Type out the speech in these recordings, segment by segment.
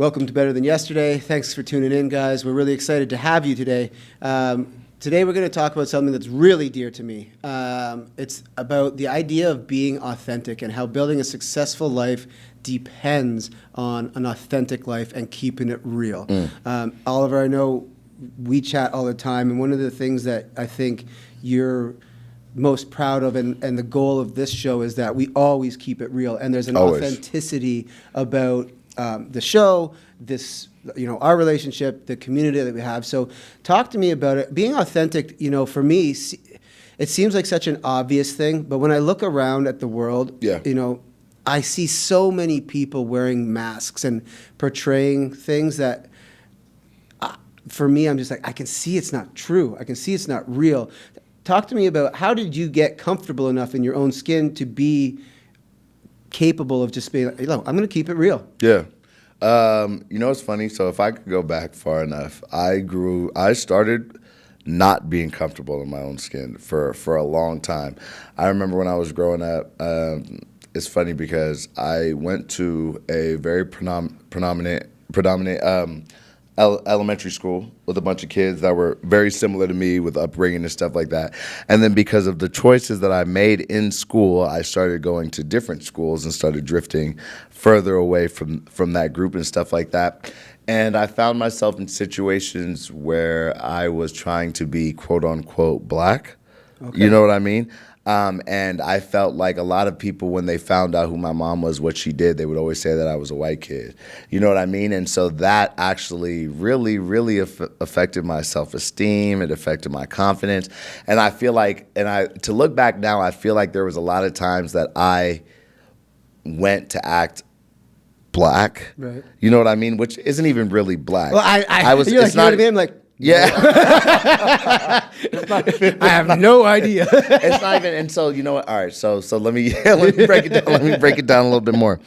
Welcome to Better Than Yesterday. Thanks for tuning in, guys. We're really excited to have you today. Today we're going to talk about something that's really dear to me. It's about the idea of being authentic and how building a successful life depends on an authentic life and keeping it real. Oliver, I know we chat all the time, and one of the things that I think you're most proud of and the goal of this show is that we always keep it real, and there's an authenticity about the show, our relationship, the community that we have. So talk to me about it. Being authentic, for me, it seems like such an obvious thing, but when I look around at the world, I see so many people wearing masks and portraying things that, for me, I'm just like, I can see it's not true. I can see it's not real. Talk to me about how did you get comfortable enough in your own skin to be capable of just being like, I'm going to keep it real. Yeah. It's funny. So if I could go back far enough, I started not being comfortable in my own skin for a long time. I remember when I was growing up, it's funny because I went to a very predominant elementary school with a bunch of kids that were very similar to me with upbringing and stuff like that. And then because of the choices that I made in school, I started going to different schools and started drifting further away from that group and stuff like that. And I found myself in situations where I was trying to be quote unquote black. Okay. You know what I mean? And I felt like a lot of people, when they found out who my mom was, what she did, they would always say that I was a white kid. You know what I mean? And so that actually really, really affected my self-esteem. It affected my confidence. And I feel like, to look back now, I feel like there was a lot of times that I went to act black. Right. You know what I mean? Which isn't even really black. Well, I was. You're like, you know what I mean? I'm like. Yeah. I have no idea. It's not even, and so you know what? All right, so let me break it down. Let me break it down a little bit more.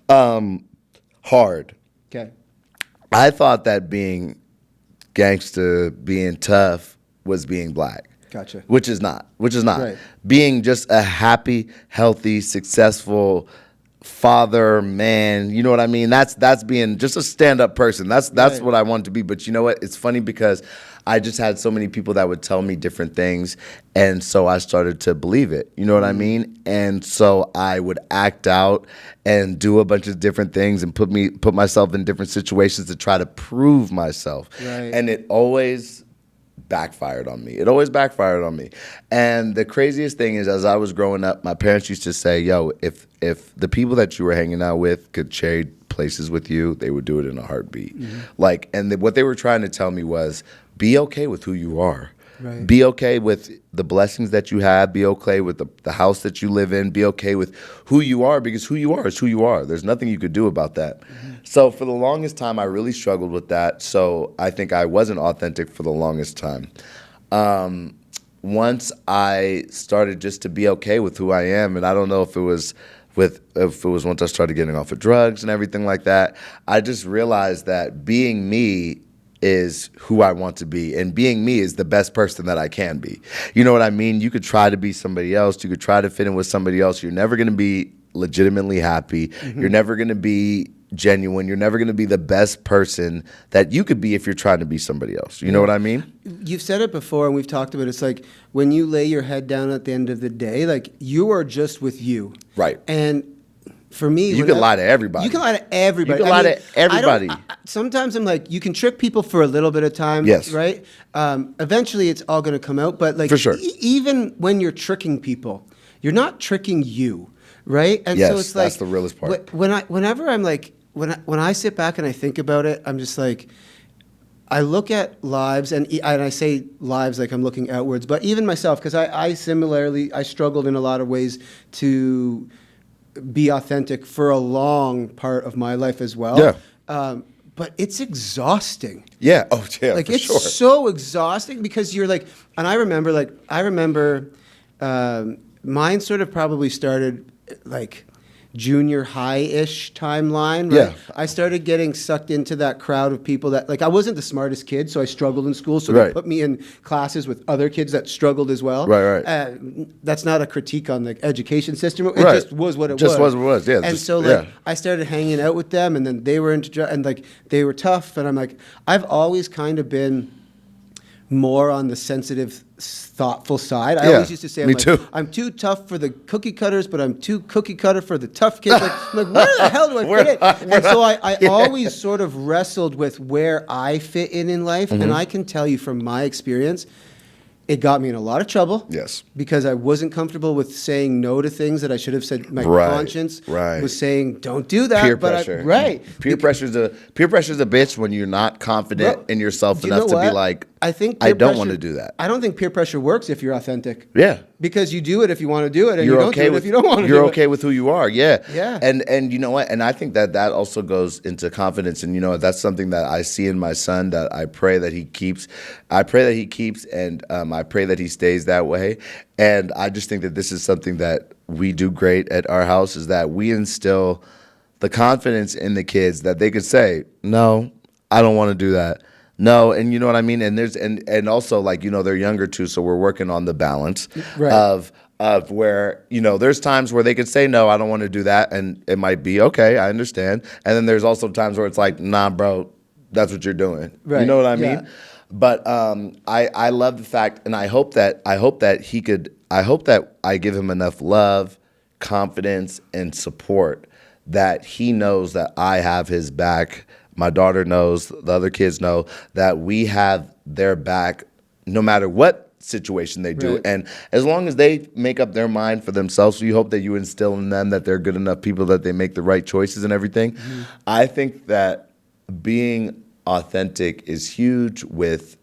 Hard. Okay. I thought that being gangster, being tough, was being black. Gotcha. Which is not. Right. Being just a happy, healthy, successful father, man, you know what I mean? That's being just a stand-up person. That's right. What I want to be. But you know what? It's funny because I just had so many people that would tell me different things, and so I started to believe it. You know what I mean? And so I would act out and do a bunch of different things and put myself in different situations to try to prove myself. Right. And it always backfired on me. And the craziest thing is, as I was growing up, my parents used to say, yo, if the people that you were hanging out with could trade places with you, they would do it in a heartbeat. Mm-hmm. What they were trying to tell me was, be okay with who you are. Right. Be okay with the blessings that you have. Be okay with the house that you live in. Be okay with who you are, because who you are is who you are. There's nothing you could do about that. Mm-hmm. So for the longest time, I really struggled with that. So I think I wasn't authentic for the longest time. Once I started just to be okay with who I am, and I don't know if it was once I started getting off of drugs and everything like that, I just realized that being me is who I want to be, and being me is the best person that I can be. You know what I mean? You could try to be somebody else. You could try to fit in with somebody else. You're never going to be legitimately happy. Mm-hmm. You're never going to be genuine. You're never going to be the best person that you could be if you're trying to be somebody else. You know what I mean? You've said it before, and we've talked about it. It's like when you lay your head down at the end of the day, like you are just with you. Right. And for me, you can lie to everybody. You can lie to everybody. To everybody. Sometimes I'm like, you can trick people for a little bit of time. Yes. Right? Eventually, it's all going to come out. But like, for sure. Even when you're tricking people, you're not tricking you, right? And yes, so it's like, that's the realest part. Whenever I'm like, when I sit back and I think about it, I'm just like, I look at lives, and I say lives like I'm looking outwards, but even myself, because I similarly struggled in a lot of ways to be authentic for a long part of my life as well. Yeah. But it's exhausting. Yeah. Oh, yeah. Like, for it's sure. so exhausting because you're like, and I remember mine sort of probably started like junior high-ish timeline, right? Yeah. I started getting sucked into that crowd of people that, like, I wasn't the smartest kid, so I struggled in school. So they Right. put me in classes with other kids that struggled as well. Right. That's not a critique on the education system. It Right. just was what it Just was. was what it was, yeah, And just- so, like, yeah. I started hanging out with them, and then they were and like they were tough, and I'm like, I've always kind of been more on the sensitive, thoughtful side. I Yeah, always used to say, me too. I'm too tough for the cookie cutters, but I'm too cookie cutter for the tough kids. Like where the hell do I Where- fit in? And so I always sort of wrestled with where I fit in life, Mm-hmm. and I can tell you from my experience, it got me in a lot of trouble. Yes. Because I wasn't comfortable with saying no to things that I should have said. My Right, conscience right. was saying, "Don't do that." Peer but pressure. right. Peer pressure's a bitch when you're not confident Well, in yourself do you enough know to be what? like, I think I peer don't pressure- want to do that. I don't think peer pressure works if you're authentic. Yeah. Because you do it if you want to do it, and you You're don't okay do it with if you don't want to do you're it. okay with who you are. Yeah. Yeah. And you know what? And I think that also goes into confidence. And you know, that's something that I see in my son that I pray that he keeps. I pray that he keeps, and I pray that he stays that way. And I just think that this is something that we do great at our house, is that we instill the confidence in the kids that they could say, "No, I don't want to do that." No, and you know what I mean? And there's and also, like, you know, they're younger too, so we're working on the balance Right. of where, you know, there's times where they could say, "No, I don't want to do that," and it might be okay, I understand. And then there's also times where it's like, "Nah, bro, that's what you're doing." You Right, know what I yeah. mean? But I love the fact, and I hope that I give him enough love, confidence, and support that he knows that I have his back. My daughter knows, the other kids know that we have their back no matter what situation they do. Right. And as long as they make up their mind for themselves, we hope that you instill in them that they're good enough people, that they make the right choices and everything. Mm-hmm. I think that being authentic is huge with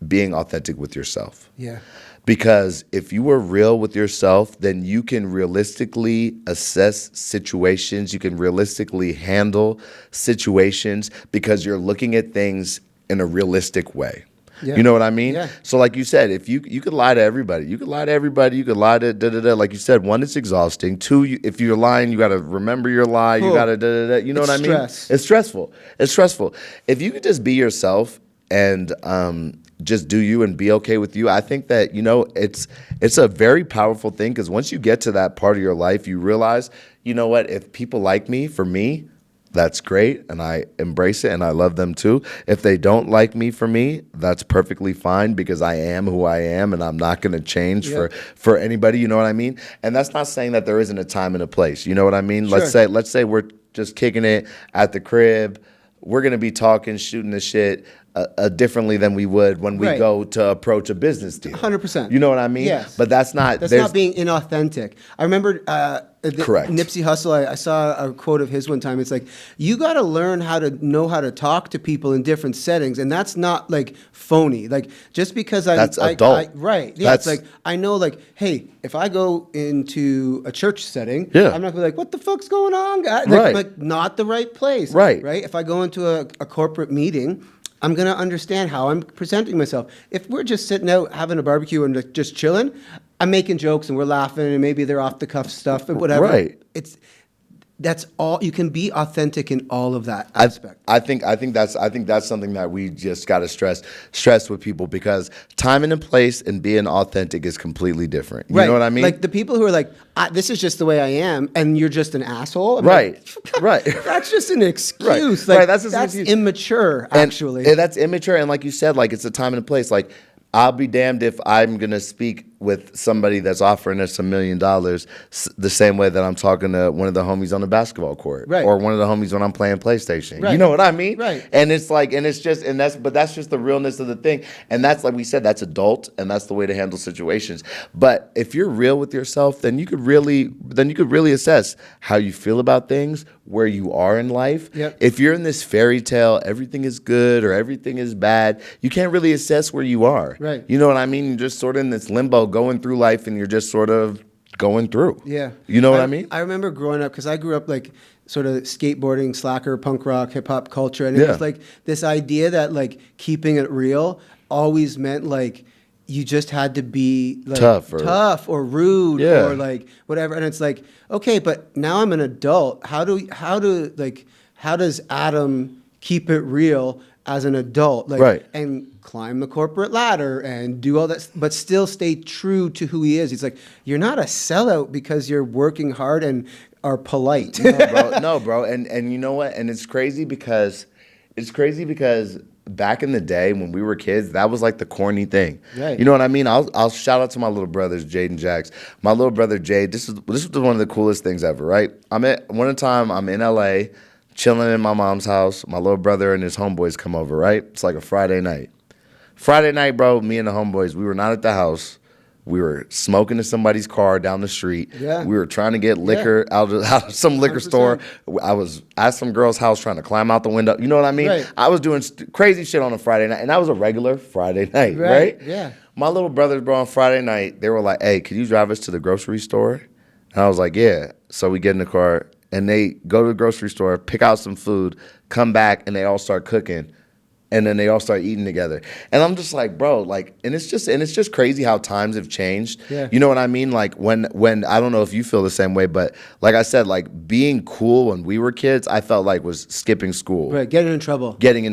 being authentic with yourself. Yeah. Because if you are real with yourself, then you can realistically assess situations. You can realistically handle situations because you're looking at things in a realistic way. Yeah. You know what I mean? Yeah. So like you said, if you could lie to everybody. You could lie to everybody. You could lie to da-da-da. Like you said, one, it's exhausting. Two, if you're lying, you got to remember your lie. You Cool. got to da-da-da. You know It's what I mean? stress. It's stressful. It's stressful. If you could just be yourself and just do you and be okay with you, I think that, you know, it's a very powerful thing, because once you get to that part of your life, you realize, you know what, if people like me for me, that's great, and I embrace it, and I love them too. If they don't like me for me, that's perfectly fine, because I am who I am, and I'm not going to change Yeah. for anybody. You know what I mean? And that's not saying that there isn't a time and a place. You know what I mean? Sure. Let's say we're just kicking it at the crib. We're going to be talking, shooting the shit differently than we would when we Right. go to approach a business deal. 100%. You know what I mean? Yes. But that's not. That's there's- not being inauthentic. I remember Correct. Nipsey Hussle. I saw a quote of his one time. It's like, you got to learn how to know how to talk to people in different settings, and that's not like phony. Like, just because That's adult. right? Yeah, That's- it's like, I know, like, hey, if I go into a church setting, Yeah. I'm not gonna be like, what the fuck's going on, guys? Right. Like, not the right place. Right. Right. If I go into a corporate meeting, I'm going to understand how I'm presenting myself. If we're just sitting out having a barbecue and like, just chilling, I'm making jokes and we're laughing and maybe they're off the cuff stuff and whatever. Right. That's all. You can be authentic in all of that aspect. I think that's something that we just got to stress with people, because time and place and being authentic is completely different. You know what I mean? Like the people who are like, this is just the way I am, and you're just an asshole. I'm Right. like, Right. That's just an excuse. Right. Like, Right, that's just an that's excuse. immature, And- actually. and that's immature. And like you said, like, it's a time and a place. Like, I'll be damned if I'm going to speak with somebody that's offering us $1 million the same way that I'm talking to one of the homies on the basketball court, Right. or one of the homies when I'm playing PlayStation. Right. You know what I mean? Right. And it's like, that's just the realness of the thing. And that's, like we said, that's adult, and that's the way to handle situations. But if you're real with yourself, then you could really assess how you feel about things, where you are in life. Yep. If you're in this fairy tale, everything is good or everything is bad, you can't really assess where you are. Right. You know what I mean? You're just sort of in this limbo going through life, and you're just sort of going through. Yeah. You know what I mean? I remember growing up, because I grew up like sort of skateboarding, slacker, punk rock, hip hop culture. And it Yeah. was like this idea that like keeping it real always meant like you just had to be like Tough or rude Yeah. or like whatever. And it's like, okay, but now I'm an adult. How does Adam keep it real as an adult? Like, Right. and climb the corporate ladder and do all that, but still stay true to who he is. He's like, you're not a sellout because you're working hard and are polite. No, bro. And you know what? And it's crazy because back in the day when we were kids, that was like the corny thing. Right. You know what I mean? I'll shout out to my little brothers, Jade and Jax. My little brother Jade, this was one of the coolest things ever, right? I'm in LA, chilling in my mom's house. My little brother and his homeboys come over, right? It's like a Friday night. Friday night, bro, me and the homeboys, we were not at the house. We were smoking in somebody's car down the street. Yeah. We were trying to get liquor out of some liquor 100%. store. I was at some girl's house trying to climb out the window. You know what I mean? Right. I was doing crazy shit on a Friday night, and that was a regular Friday night, right? Yeah. My little brothers, bro, on Friday night, they were like, hey, could you drive us to the grocery store? And I was like, yeah. So we get in the car, and they go to the grocery store, pick out some food, come back, and they all start cooking. And then they all start eating together. And I'm just like, bro, like, and it's just crazy how times have changed. Yeah. You know what I mean? Like when I don't know if you feel the same way, but like I said, like being cool when we were kids, I felt like was skipping school. Right, getting in trouble. Being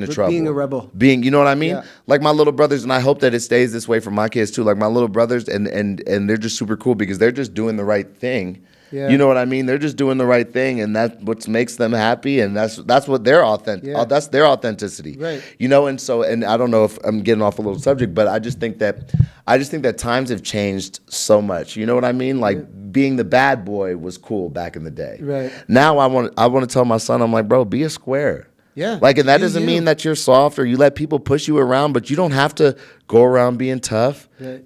a rebel. You know what I mean? Yeah. Like my little brothers, and I hope that it stays this way for my kids too. Like my little brothers, and they're just super cool because they're just doing the right thing. Yeah. You know what I mean? They're just doing the right thing, and that's what makes them happy, and that's what they're authentic. Yeah. That's their authenticity. Right. You know, and I don't know if I'm getting off a little subject, but I just think that times have changed so much. You know what I mean? Like being the bad boy was cool back in the day. Right. Now I want to tell my son, I'm like, bro, be a square. Yeah. Like, and that Do doesn't you. mean that you're soft or you let people push you around, but you don't have to go around being tough. Right.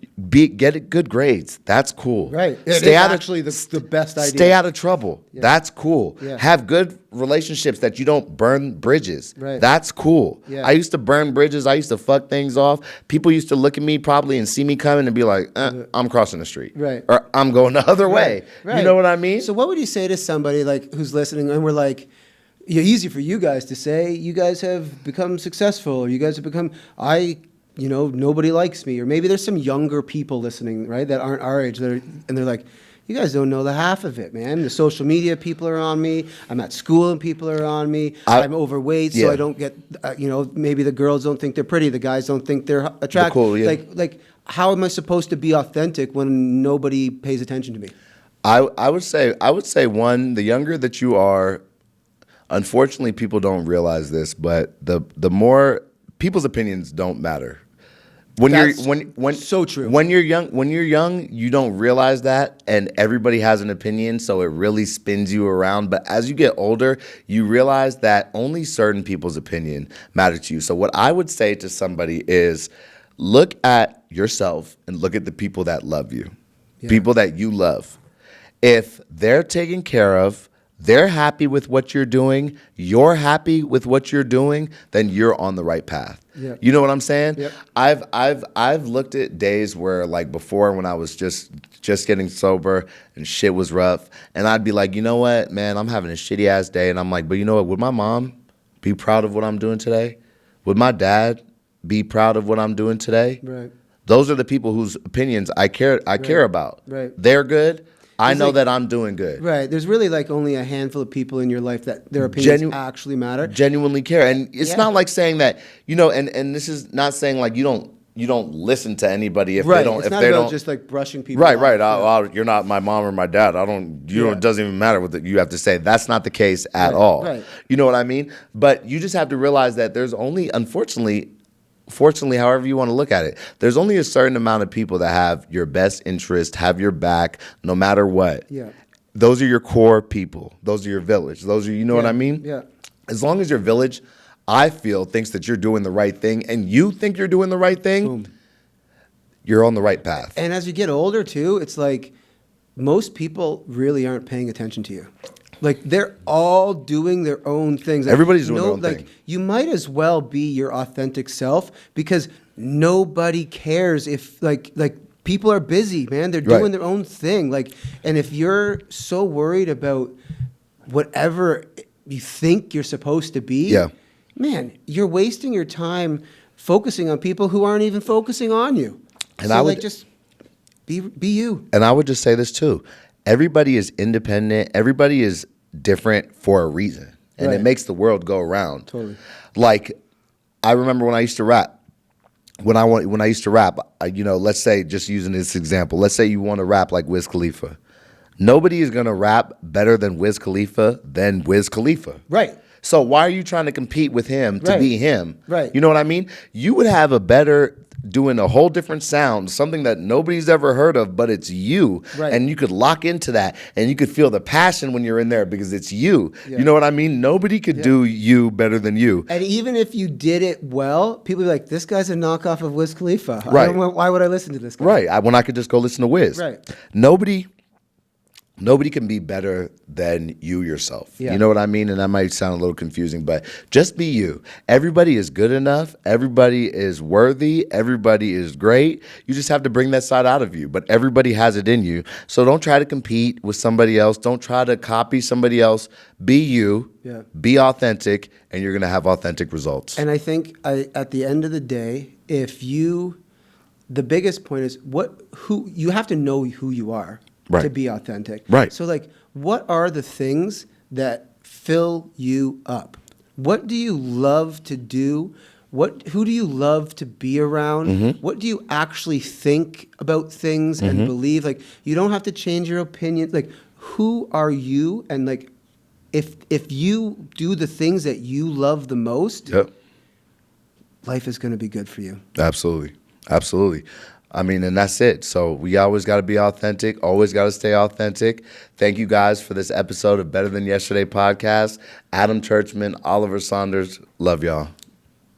Get good grades. That's cool. Right. It Stay is out actually the best idea. Stay out of trouble. Yeah. That's cool. Yeah. Have good relationships that you don't burn bridges. Right. That's cool. Yeah. I used to burn bridges. I used to fuck things off. People used to look at me probably and see me coming and be like, I'm crossing the street. Right. Or I'm going the other way. Right. You know what I mean? So what would you say to somebody like who's listening and we're like, yeah, easy for you guys to say, you guys have become successful, or you guys have become, nobody likes me, or maybe there's some younger people listening, right, that aren't our age, and they're like, you guys don't know the half of it, man. The social media people are on me. I'm at school and people are on me. I'm overweight, so yeah. I don't get, maybe the girls don't think they're pretty, the guys don't think they're attractive. Cool, yeah. Like, how am I supposed to be authentic when nobody pays attention to me? I would say one, the younger that you are, unfortunately, people don't realize this, but the more people's opinions don't matter. So true. When you're young, you don't realize that, and everybody has an opinion, so it really spins you around. But as you get older, you realize that only certain people's opinion matter to you. So what I would say to somebody is, look at yourself and look at the people that love you, people that you love. If they're taken care of, they're happy with what you're doing, you're happy with what you're doing, then you're on the right path. Yep. You know what I'm saying? Yep. I've looked at days where, like, before, when I was just getting sober and shit was rough, and I'd be like, you know what, man, I'm having a shitty ass day, and I'm like, but you know what, would my mom be proud of what I'm doing today? Would my dad be proud of what I'm doing today? Right. Those are the people whose opinions I care about. Right. They're good. I know like- that I'm doing good. Right. There's really like only a handful of people in your life that their opinions actually matter. Genuinely care. And it's Yeah. not like saying that, and this is not saying like you don't listen to anybody if Right. they don't It's if not they about don't just like brushing people Right, off. right. Yeah. You're not my mom or my dad. It doesn't even matter what you have to say. That's not the case at Right, all. right. You know what I mean? But you just have to realize that there's only, fortunately, however you want to look at it, there's only a certain amount of people that have your best interest, have your back, no matter what. Yeah. Those are your core people. Those are your village. Those are, you know what I mean? Yeah. As long as your village, I feel, thinks that you're doing the right thing, and you think you're doing the right thing, Boom. you're on the right path. And as you get older too, it's like most people really aren't paying attention to you. Like they're all doing their own things. Like, Everybody's doing their own thing. You might as well be your authentic self because nobody cares if like people are busy, man. They're doing Right. their own thing. Like, and if you're so worried about whatever you think you're supposed to be, Yeah. man, you're wasting your time focusing on people who aren't even focusing on you. And so I would like just be you. And I would just say this too. Everybody is independent. Everybody is different for a reason. And Right. it makes the world go around. Totally. Like, I remember when I used to rap. When I used to rap, let's say, just using this example, let's say you want to rap like Wiz Khalifa. Nobody is going to rap better than Wiz Khalifa than Wiz Khalifa. Right. So why are you trying to compete with him to Right. be him? Right. You know what I mean? You would have a better doing a whole different sound, something that nobody's ever heard of, but it's you. Right. And you could lock into that and you could feel the passion when you're in there because it's you. Yeah. You know what I mean? Nobody could do you better than you. And even if you did it well, people be like, "This guy's a knockoff of Wiz Khalifa." Right. Why would I listen to this guy? Right. When I could just go listen to Wiz. Right. Nobody can be better than you yourself. Yeah. You know what I mean? And that might sound a little confusing, but just be you. Everybody is good enough. Everybody is worthy. Everybody is great. You just have to bring that side out of you, but everybody has it in you. So don't try to compete with somebody else. Don't try to copy somebody else. Be you. Yeah. Be authentic, and you're going to have authentic results. And I think at the end of the day, the biggest point is who you have to know who you are Right. to be authentic. Right. So like, what are the things that fill you up? What do you love to do? Who do you love to be around? Mm-hmm. What do you actually think about things and believe? Like, you don't have to change your opinion. Like, who are you? And like, if you do the things that you love the most, Yep. life is going to be good for you. Absolutely. Absolutely. I mean, and that's it. So we always got to be authentic, always got to stay authentic. Thank you guys for this episode of Better Than Yesterday podcast. Adam Churchman, Oliver Saunders, love y'all.